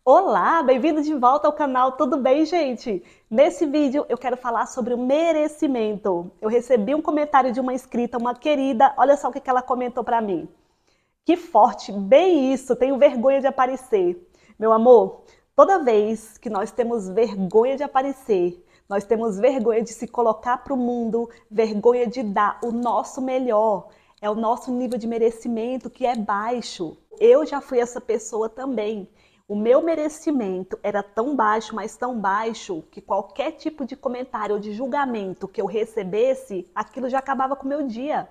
Olá, bem-vindo de volta ao canal, tudo bem, gente? Nesse vídeo eu quero falar sobre o merecimento. Eu recebi um comentário de uma inscrita, uma querida, olha só o que ela comentou para mim. Que forte, bem isso, tenho vergonha de aparecer. Meu amor, toda vez que nós temos vergonha de aparecer, nós temos vergonha de se colocar para o mundo, vergonha de dar o nosso melhor, é o nosso nível de merecimento que é baixo. Eu já fui essa pessoa também. O meu merecimento era tão baixo, mas tão baixo, que qualquer tipo de comentário ou de julgamento que eu recebesse, aquilo já acabava com o meu dia.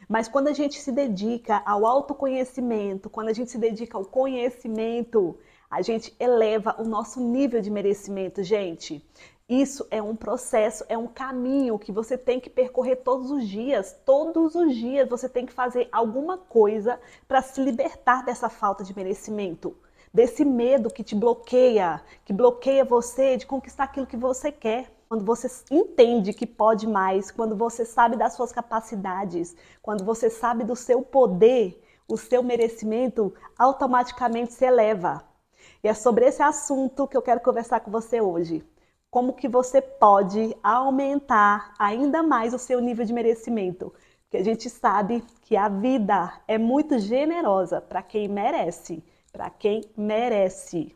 Mas quando a gente se dedica ao autoconhecimento, quando a gente se dedica ao conhecimento, a gente eleva o nosso nível de merecimento, gente. Isso é um processo, é um caminho que você tem que percorrer todos os dias. Todos os dias você tem que fazer alguma coisa para se libertar dessa falta de merecimento, desse medo que bloqueia você de conquistar aquilo que você quer. Quando você entende que pode mais, quando você sabe das suas capacidades, quando você sabe do seu poder, o seu merecimento automaticamente se eleva. E é sobre esse assunto que eu quero conversar com você hoje. Como que você pode aumentar ainda mais o seu nível de merecimento? Porque a gente sabe que a vida é muito generosa para quem merece, para quem merece.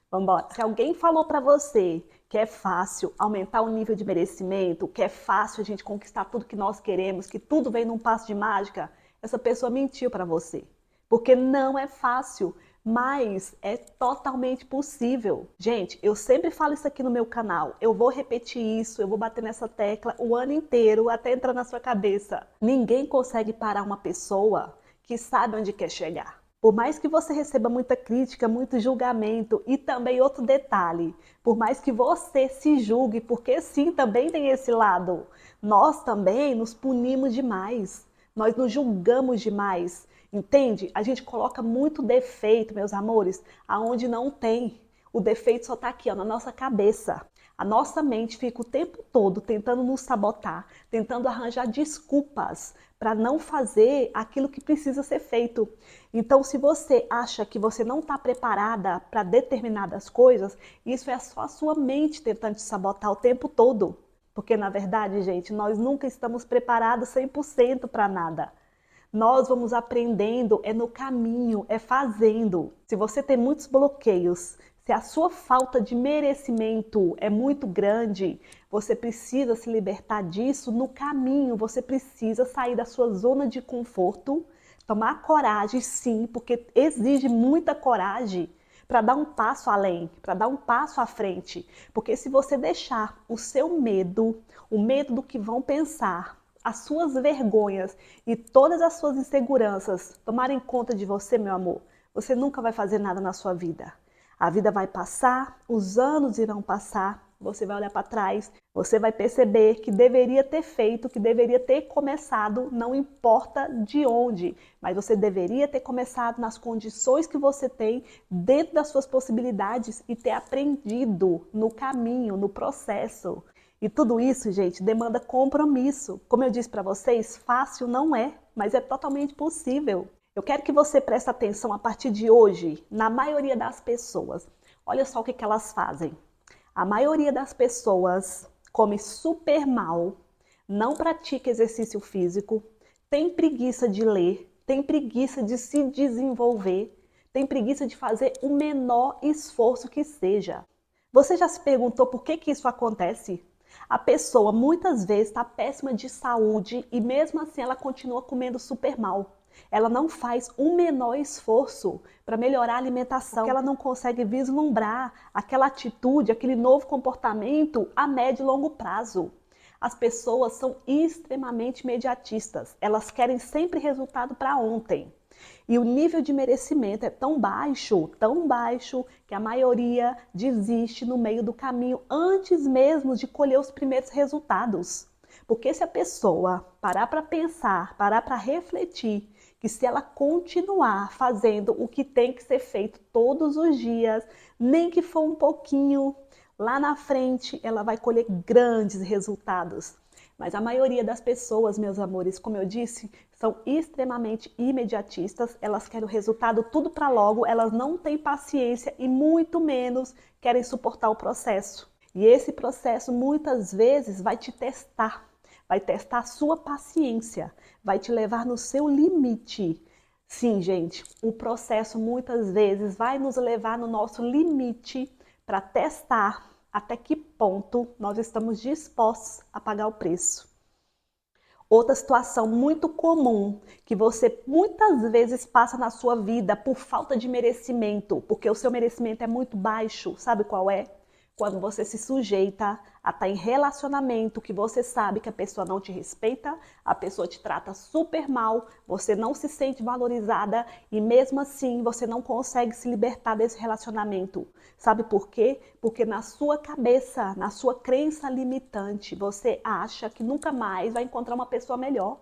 Vamos embora. Se alguém falou para você que é fácil aumentar o nível de merecimento, que é fácil a gente conquistar tudo que nós queremos, que tudo vem num passo de mágica, essa pessoa mentiu para você. Porque não é fácil, mas é totalmente possível. Gente, eu sempre falo isso aqui no meu canal. Eu vou repetir isso, eu vou bater nessa tecla o ano inteiro até entrar na sua cabeça. Ninguém consegue parar uma pessoa que sabe onde quer chegar. Por mais que você receba muita crítica, muito julgamento e também outro detalhe, por mais que você se julgue, porque sim, também tem esse lado, nós também nos punimos demais, nós nos julgamos demais, entende? A gente coloca muito defeito, meus amores, aonde não tem. O defeito só está aqui, ó, na nossa cabeça. A nossa mente fica o tempo todo tentando nos sabotar, tentando arranjar desculpas para não fazer aquilo que precisa ser feito. Então, se você acha que você não está preparada para determinadas coisas, isso é só a sua mente tentando te sabotar o tempo todo. Porque, na verdade, gente, nós nunca estamos preparados 100% para nada. Nós vamos aprendendo, é no caminho, é fazendo. Se você tem muitos bloqueios, se a sua falta de merecimento é muito grande, você precisa se libertar disso no caminho, você precisa sair da sua zona de conforto, tomar coragem, sim, porque exige muita coragem para dar um passo além, para dar um passo à frente. Porque se você deixar o seu medo, o medo do que vão pensar, as suas vergonhas e todas as suas inseguranças tomarem conta de você, meu amor, você nunca vai fazer nada na sua vida. A vida vai passar, os anos irão passar, você vai olhar para trás, você vai perceber que deveria ter feito, que deveria ter começado, não importa de onde, mas você deveria ter começado nas condições que você tem, dentro das suas possibilidades e ter aprendido no caminho, no processo. E tudo isso, gente, demanda compromisso. Como eu disse para vocês, fácil não é, mas é totalmente possível. Eu quero que você preste atenção a partir de hoje, na maioria das pessoas. Olha só o que elas fazem. A maioria das pessoas come super mal, não pratica exercício físico, tem preguiça de ler, tem preguiça de se desenvolver, tem preguiça de fazer o menor esforço que seja. Você já se perguntou por que isso acontece? A pessoa muitas vezes está péssima de saúde e mesmo assim ela continua comendo super mal. Ela não faz o menor esforço para melhorar a alimentação, porque ela não consegue vislumbrar aquela atitude, aquele novo comportamento a médio e longo prazo. As pessoas são extremamente imediatistas, elas querem sempre resultado para ontem. E o nível de merecimento é tão baixo, que a maioria desiste no meio do caminho antes mesmo de colher os primeiros resultados. Porque se a pessoa parar para pensar, parar para refletir, que se ela continuar fazendo o que tem que ser feito todos os dias, nem que for um pouquinho, lá na frente ela vai colher grandes resultados. Mas a maioria das pessoas, meus amores, como eu disse, são extremamente imediatistas, elas querem o resultado tudo para logo, elas não têm paciência e muito menos querem suportar o processo. E esse processo muitas vezes vai te testar, vai testar a sua paciência, vai te levar no seu limite. Sim, gente, o processo muitas vezes vai nos levar no nosso limite para testar até que ponto nós estamos dispostos a pagar o preço. Outra situação muito comum que você muitas vezes passa na sua vida por falta de merecimento, porque o seu merecimento é muito baixo, sabe qual é? Quando você se sujeita a estar em relacionamento que você sabe que a pessoa não te respeita, a pessoa te trata super mal, você não se sente valorizada e mesmo assim você não consegue se libertar desse relacionamento. Sabe por quê? Porque na sua cabeça, na sua crença limitante, você acha que nunca mais vai encontrar uma pessoa melhor.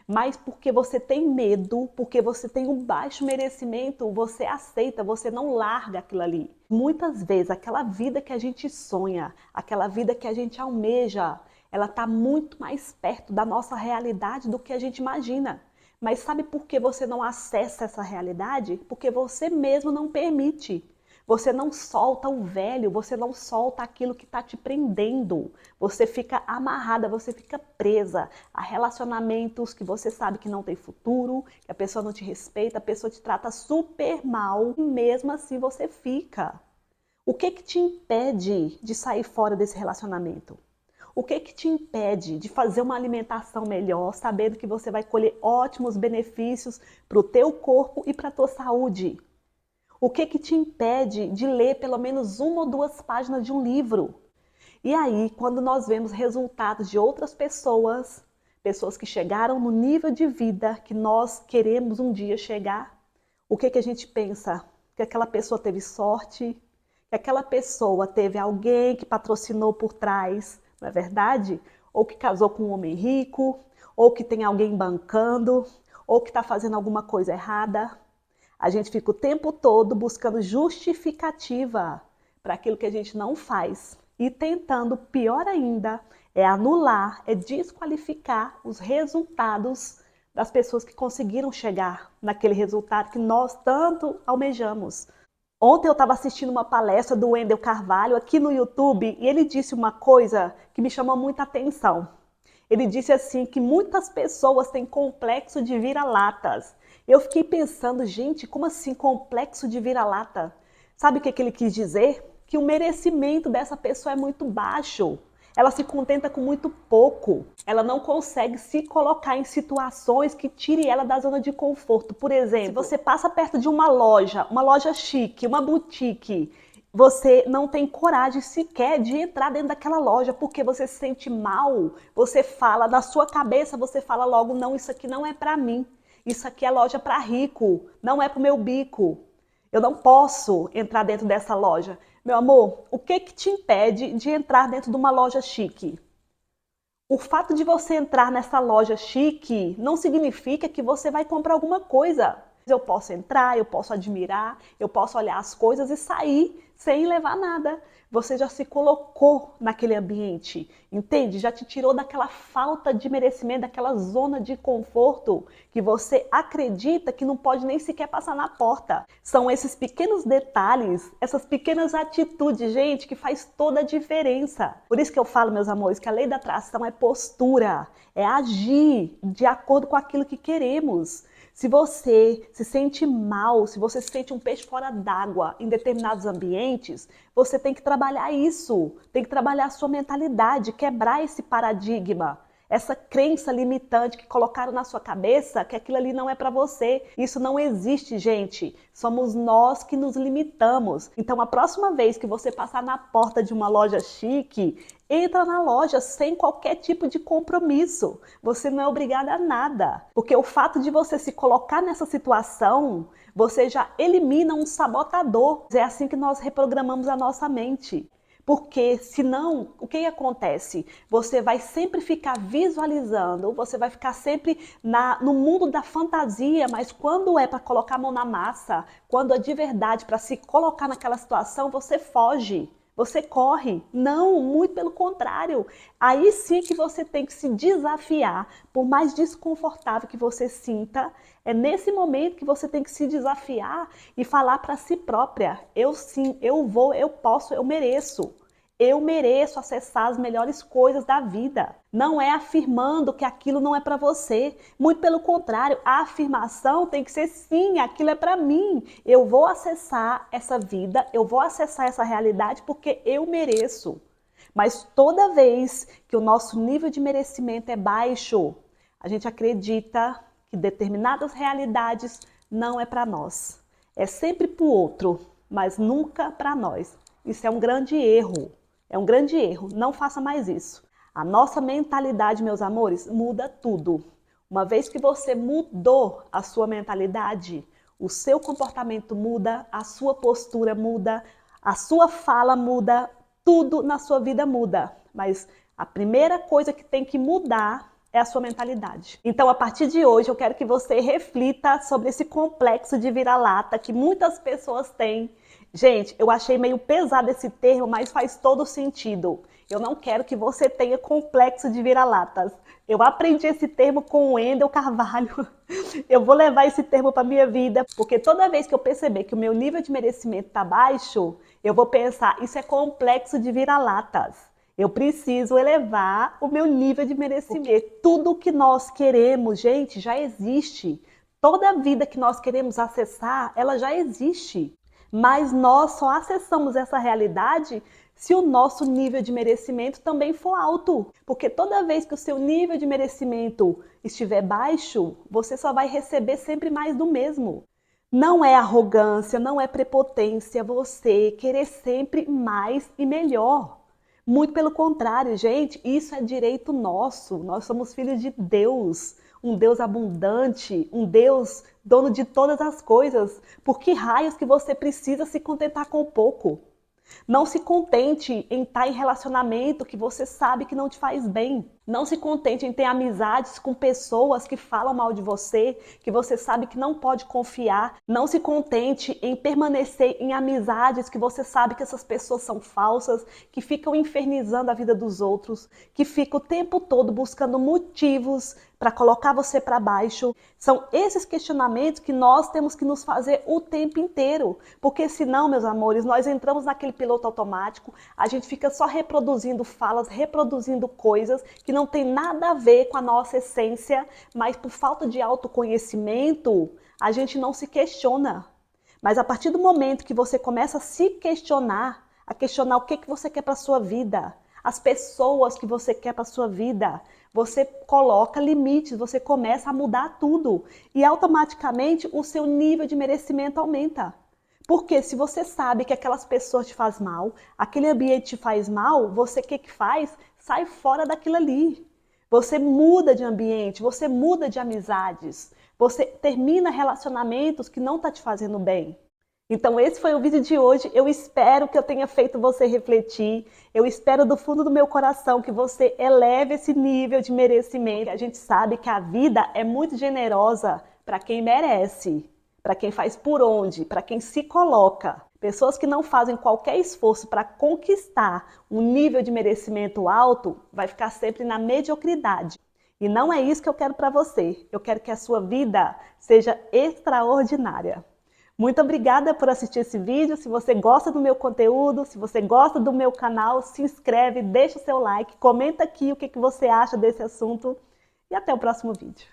Mas porque você tem medo, porque você tem um baixo merecimento, você aceita, você não larga aquilo ali. Muitas vezes, aquela vida que a gente sonha, aquela vida que a gente almeja, ela está muito mais perto da nossa realidade do que a gente imagina. Mas sabe por que você não acessa essa realidade? Porque você mesmo não permite. Você não solta o velho, você não solta aquilo que está te prendendo. Você fica amarrada, você fica presa a relacionamentos que você sabe que não tem futuro, que a pessoa não te respeita, a pessoa te trata super mal e mesmo assim você fica. O que te impede de sair fora desse relacionamento? O que te impede de fazer uma alimentação melhor, sabendo que você vai colher ótimos benefícios para o teu corpo e para a tua saúde? O que te impede de ler pelo menos 1 ou 2 páginas de um livro? E aí, quando nós vemos resultados de outras pessoas, pessoas que chegaram no nível de vida que nós queremos um dia chegar, o que a gente pensa? Que aquela pessoa teve sorte, que aquela pessoa teve alguém que patrocinou por trás, não é verdade? Ou que casou com um homem rico, ou que tem alguém bancando, ou que está fazendo alguma coisa errada. A gente fica o tempo todo buscando justificativa para aquilo que a gente não faz e tentando, pior ainda, é anular, é desqualificar os resultados das pessoas que conseguiram chegar naquele resultado que nós tanto almejamos. Ontem eu estava assistindo uma palestra do Wendel Carvalho aqui no YouTube e ele disse uma coisa que me chamou muita atenção. Ele disse assim que muitas pessoas têm complexo de vira-latas. Eu fiquei pensando, gente, como assim complexo de vira-lata? Sabe o que ele quis dizer? Que o merecimento dessa pessoa é muito baixo. Ela se contenta com muito pouco. Ela não consegue se colocar em situações que tire ela da zona de conforto. Por exemplo, se você passa perto de uma loja chique, uma boutique, você não tem coragem sequer de entrar dentro daquela loja porque você se sente mal. Você fala, na sua cabeça você fala logo, não, isso aqui não é para mim. Isso aqui é loja para rico, não é para o meu bico. Eu não posso entrar dentro dessa loja. Meu amor, o que te impede de entrar dentro de uma loja chique? O fato de você entrar nessa loja chique não significa que você vai comprar alguma coisa. Eu posso entrar, eu posso admirar, eu posso olhar as coisas e sair sem levar nada. Você já se colocou naquele ambiente, entende? Já te tirou daquela falta de merecimento, daquela zona de conforto que você acredita que não pode nem sequer passar na porta. São esses pequenos detalhes, essas pequenas atitudes, gente, que faz toda a diferença. Por isso que eu falo, meus amores, que a lei da atração é postura, é agir de acordo com aquilo que queremos. Se você se sente mal, se você se sente um peixe fora d'água em determinados ambientes, você tem que trabalhar isso, tem que trabalhar a sua mentalidade, quebrar esse paradigma, essa crença limitante que colocaram na sua cabeça que aquilo ali não é para você. Isso não existe, gente. Somos nós que nos limitamos. Então, a próxima vez que você passar na porta de uma loja chique, entra na loja sem qualquer tipo de compromisso. Você não é obrigada a nada. Porque o fato de você se colocar nessa situação, você já elimina um sabotador. É assim que nós reprogramamos a nossa mente. Porque senão, o que acontece? Você vai sempre ficar visualizando, você vai ficar sempre no mundo da fantasia, mas quando é para colocar a mão na massa, quando é de verdade para se colocar naquela situação, você foge. Você corre. Não, muito pelo contrário. Aí sim que você tem que se desafiar, por mais desconfortável que você sinta, é nesse momento que você tem que se desafiar e falar para si própria, eu sim, eu vou, eu posso, eu mereço. Eu mereço acessar as melhores coisas da vida. Não é afirmando que aquilo não é para você. Muito pelo contrário, a afirmação tem que ser sim, aquilo é para mim. Eu vou acessar essa vida, eu vou acessar essa realidade porque eu mereço. Mas toda vez que o nosso nível de merecimento é baixo, a gente acredita que determinadas realidades não é para nós. É sempre para o outro, mas nunca para nós. Isso é um grande erro. É um grande erro, não faça mais isso. A nossa mentalidade, meus amores, muda tudo. Uma vez que você mudou a sua mentalidade, o seu comportamento muda, a sua postura muda, a sua fala muda, tudo na sua vida muda. Mas a primeira coisa que tem que mudar é a sua mentalidade. Então, a partir de hoje, eu quero que você reflita sobre esse complexo de vira-lata que muitas pessoas têm. Gente, eu achei meio pesado esse termo, mas faz todo sentido. Eu não quero que você tenha complexo de vira-latas. Eu aprendi esse termo com o Wendel Carvalho. Eu vou levar esse termo para minha vida, porque toda vez que eu perceber que o meu nível de merecimento está baixo, eu vou pensar, isso é complexo de vira-latas. Eu preciso elevar o meu nível de merecimento. Porque tudo que nós queremos, gente, já existe. Toda a vida que nós queremos acessar, ela já existe. Mas nós só acessamos essa realidade se o nosso nível de merecimento também for alto. Porque toda vez que o seu nível de merecimento estiver baixo, você só vai receber sempre mais do mesmo. Não é arrogância, não é prepotência você querer sempre mais e melhor. Muito pelo contrário, gente, isso é direito nosso. Nós somos filhos de Deus, um Deus abundante, um Deus dono de todas as coisas. Por que raios que você precisa se contentar com pouco? Não se contente em estar em relacionamento que você sabe que não te faz bem. Não se contente em ter amizades com pessoas que falam mal de você, que você sabe que não pode confiar. Não se contente em permanecer em amizades que você sabe que essas pessoas são falsas, que ficam infernizando a vida dos outros, que ficam o tempo todo buscando motivos para colocar você para baixo. São esses questionamentos que nós temos que nos fazer o tempo inteiro. Porque senão, meus amores, nós entramos naquele piloto automático, a gente fica só reproduzindo falas, reproduzindo coisas que não tem nada a ver com a nossa essência, mas por falta de autoconhecimento, a gente não se questiona. Mas a partir do momento que você começa a se questionar, a questionar o que você quer para a sua vida, as pessoas que você quer para a sua vida, você coloca limites, você começa a mudar tudo e automaticamente o seu nível de merecimento aumenta. Porque se você sabe que aquelas pessoas te fazem mal, aquele ambiente te faz mal, você o que faz? Sai fora daquilo ali. Você muda de ambiente, você muda de amizades, você termina relacionamentos que não estão te fazendo bem. Então esse foi o vídeo de hoje, eu espero que eu tenha feito você refletir, eu espero do fundo do meu coração que você eleve esse nível de merecimento. A gente sabe que a vida é muito generosa para quem merece, para quem faz por onde, para quem se coloca. Pessoas que não fazem qualquer esforço para conquistar um nível de merecimento alto, vai ficar sempre na mediocridade. E não é isso que eu quero para você, eu quero que a sua vida seja extraordinária. Muito obrigada por assistir esse vídeo. Se você gosta do meu conteúdo, se você gosta do meu canal, se inscreve, deixa o seu like, comenta aqui o que você acha desse assunto e até o próximo vídeo.